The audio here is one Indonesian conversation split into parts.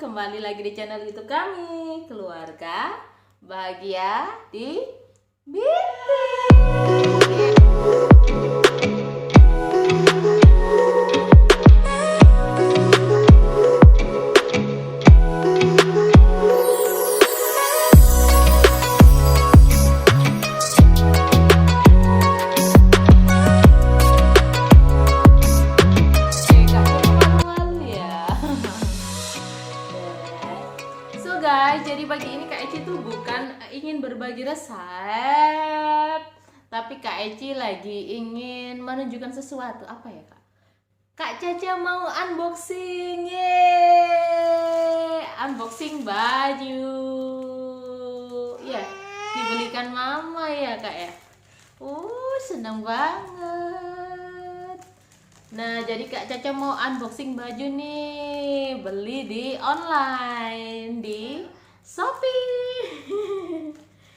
kembali lagi di channel YouTube kami, Keluarga Bahagia di Binti. Guys, jadi pagi ini Kak Eci tuh bukan ingin berbagi resep, tapi Kak Eci lagi ingin menunjukkan sesuatu. Apa ya Kak? Kak Caca mau unboxing, unboxing baju. Ya, dibelikan Mama ya Kak ya. Senang banget. Nah, jadi Kak Caca mau unboxing baju nih, beli di online di Shopee.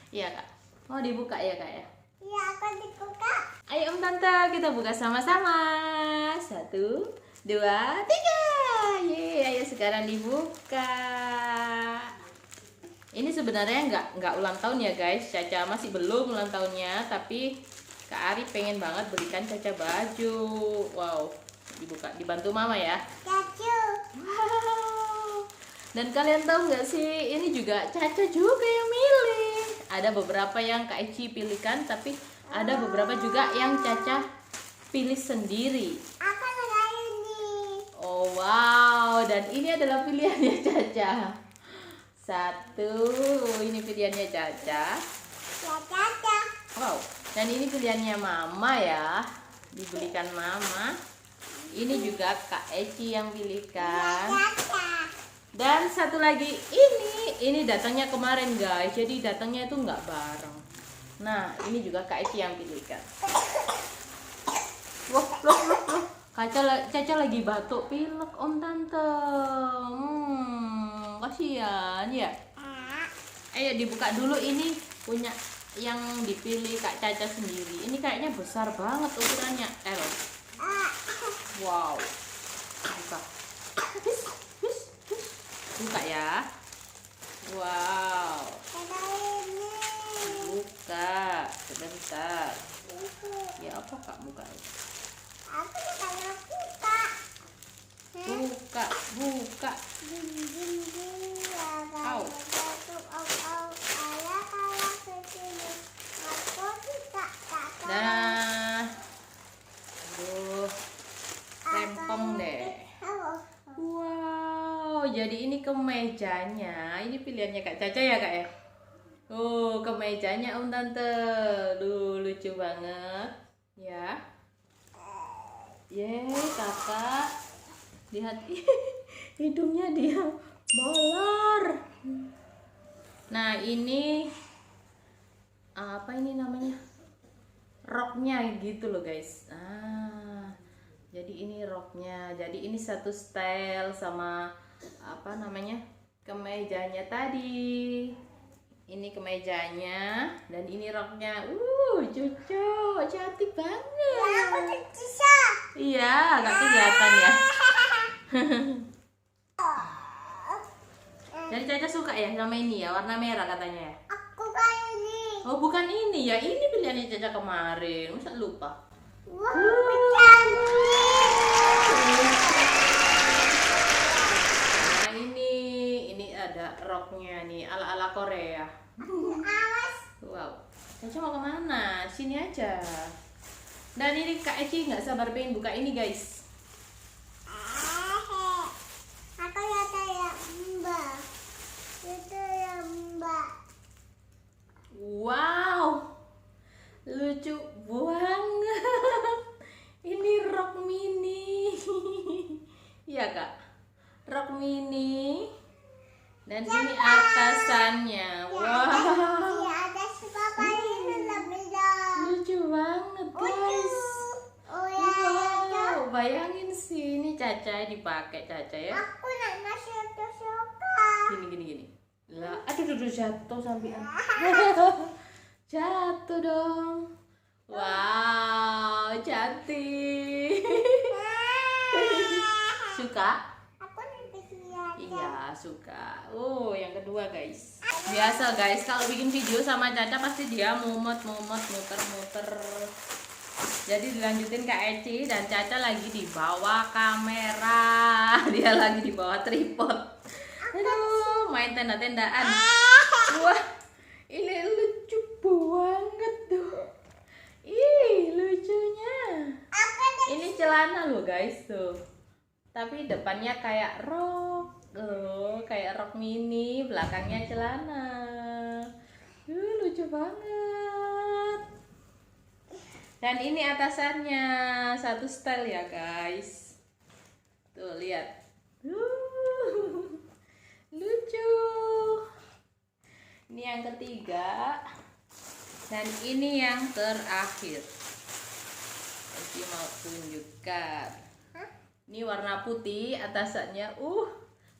Iya Kak, mau dibuka ya Kak ya? Iya, akan dibuka. Ayo Om Tante, kita buka sama-sama. 1, 2, 3. Ayo sekarang dibuka. Ini sebenarnya nggak ulang tahun ya guys, Caca masih belum ulang tahunnya, tapi Kak Ari pengen banget belikan Caca baju. Wow, dibuka, dibantu Mama ya. Cacu. Wow. Dan kalian tahu nggak sih, ini juga Caca juga yang milih. Ada beberapa yang Kak Eci pilihkan, tapi ada beberapa juga yang Caca pilih sendiri. Aku ada ini. Oh wow, dan ini adalah pilihannya Caca. 1, ini pilihannya Caca. Ya, Caca. Wow, dan ini pilihannya Mama ya, dibelikan Mama. Ini juga Kak Eci yang pilihkan. Caca. Dan satu lagi ini datangnya kemarin guys, jadi datangnya itu nggak bareng. Nah, ini juga Kak Eci yang pilihkan. Wah, loh. Caca lagi batuk pilek Om Tante. Kasihan ya. Ayo dibuka dulu, ini punya yang dipilih Kak Caca sendiri. Ini kayaknya besar banget ukurannya, L. Wow. Buka. Buka ya. Wow. Ada ini. Buka. Sebentar. Ya apa Kak buka? Aku tidak buka. Buka. Au. Nah. Aduh. Rempong deh. Wow, jadi ini kemejanya. Ini pilihannya Kak Caca ya Kak ya? Oh, kemejanya Om Tante. Lucu banget. Ya. Kakak. Lihat hidungnya dia molor. Nah, ini apa ini namanya? Roknya gitu loh guys. Jadi ini roknya. Jadi ini satu style sama apa namanya? Kemejanya tadi. Ini kemejanya dan ini roknya. Cocok, cantik banget. Ya, aku bisa. Iya, agak kelihatan ya. Jadi Caca suka ya sama ini ya, warna merah katanya ya. Aku kayak ini. Oh, bukan ini ya. Ini pilihannya Caca kemarin. Masa lupa? Wah, cantik. Nah, ini ada roknya nih, ala-ala Korea. Awas. Wow. Caca mau kemana? Sini aja. Dan ini Kak Eci nggak sabar pengen buka ini guys. Aku lihat ya Mbak. Itu ya Mbak. Wow. Lucu banget. Ini rok mini. Iya Kak. Rok mini. Dan ini atasannya. Wow. Iya, ada sebab ini lebih dong. Lucu banget guys. Oh ya, Wow, bayangin sih, ini Caca dipakai Caca ya. aku nak nasi suka. Gini. Lah, aduh jatuh sampean. Jatuh dong. Wow, cantik. Suka? Aku lebih lihat. Iya, suka. Oh, yang kedua guys. Biasa guys, kalau bikin video sama Caca pasti dia mumet-mumet, muter-muter. Jadi dilanjutin Kak Eci dan Caca lagi di bawah kamera. Dia lagi di bawah tripod. Aduh, main tenda-tendaan. Wah, ini lucu banget tuh. Ih, lucunya. Ini celana loh guys tuh. Tapi depannya kayak rok. Kayak rok mini, belakangnya celana. Lucu banget. Dan ini atasannya satu style ya guys. Tuh lihat. Lucu. Ini yang ketiga. Dan ini yang terakhir. Jadi mau tunjukkan. Ini warna putih atasannya.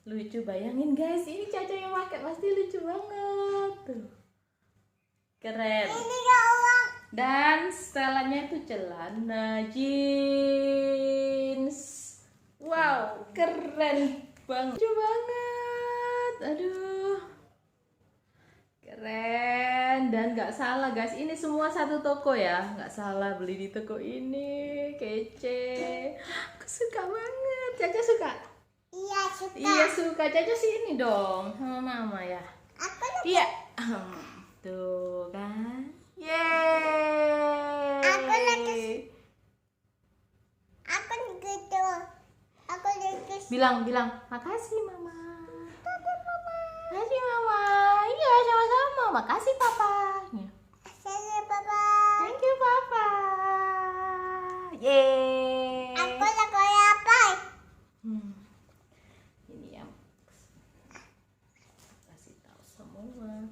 Lucu, bayangin guys, ini Caca yang pakai pasti lucu banget tuh. Keren. Dan setelannya itu celana jeans. Wow, keren banget. Lucu banget. Aduh. Keren dan nggak salah guys, ini semua satu toko ya, nggak salah beli di toko ini. Kece. Aku suka banget. Caca suka? Iya, suka. Iya suka. Caca sini dong sama mama ya. Aku Iya. Tuh kan. Yeay. Aku gitu. Aku gitu. Bilang makasih mama. Makasih mama. Iya sama-sama. Makasih papa. Saya papa. Thank you papa. Yeay. Aku lagu apa? Ini yang kasih tahu semua.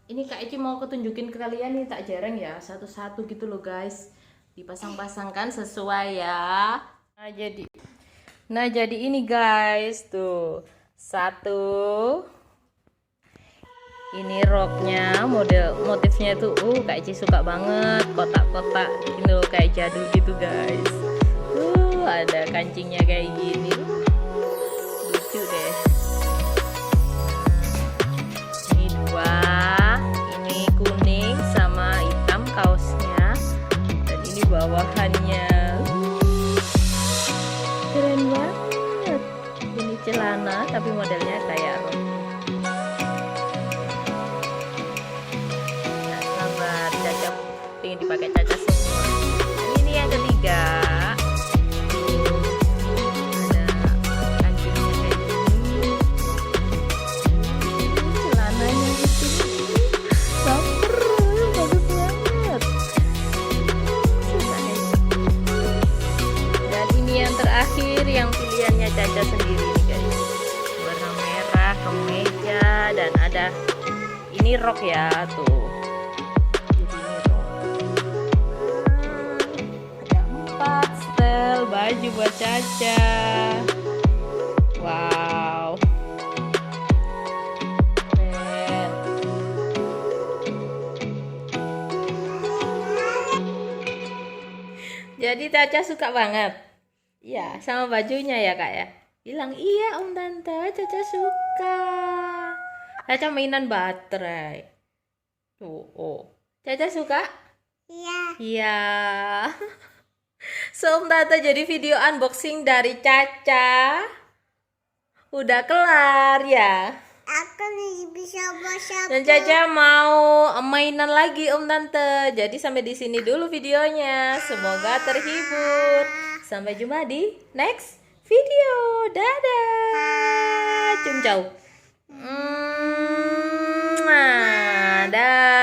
Ini Kak Eci mau ketunjukin ke kalian nih, tak jarang ya, satu-satu gitu loh guys. Dipasang-pasangkan sesuai ya. Nah jadi ini guys tuh. Satu. Ini roknya, motifnya itu Kak Eci suka banget, kotak-kotak ini loh kayak jadul gitu guys. Ada kancingnya kayak gini. Lucu deh. Ini dua, ini kuning sama hitam kaosnya. Dan ini bawahannya. Keren banget. Ini celana tapi modelnya kayak rok. Ingin dipakai Caca semua. Ini yang ketiga. Ada kancingnya kayak gini. Celananya gitu. Baper, bagus banget. Suka deh. Dan ini yang terakhir yang pilihannya Caca sendiri nih guys. Warna merah, kemeja dan ada ini rok ya tuh. Baju buat Caca. Wow. Keren. Jadi Caca suka banget. Iya, sama bajunya ya Kak ya. Bilang iya Om Tante, Caca suka. Caca mainan baterai. Tuh, Caca suka? Iya. Iya. So Om Tante, jadi video unboxing dari Caca udah kelar ya. Aku bisa baca. Dan Caca mau mainan lagi Om Tante. Jadi sampai di sini dulu videonya. Semoga terhibur. Sampai jumpa di next video. Dadah. Cium jauh. Dadah.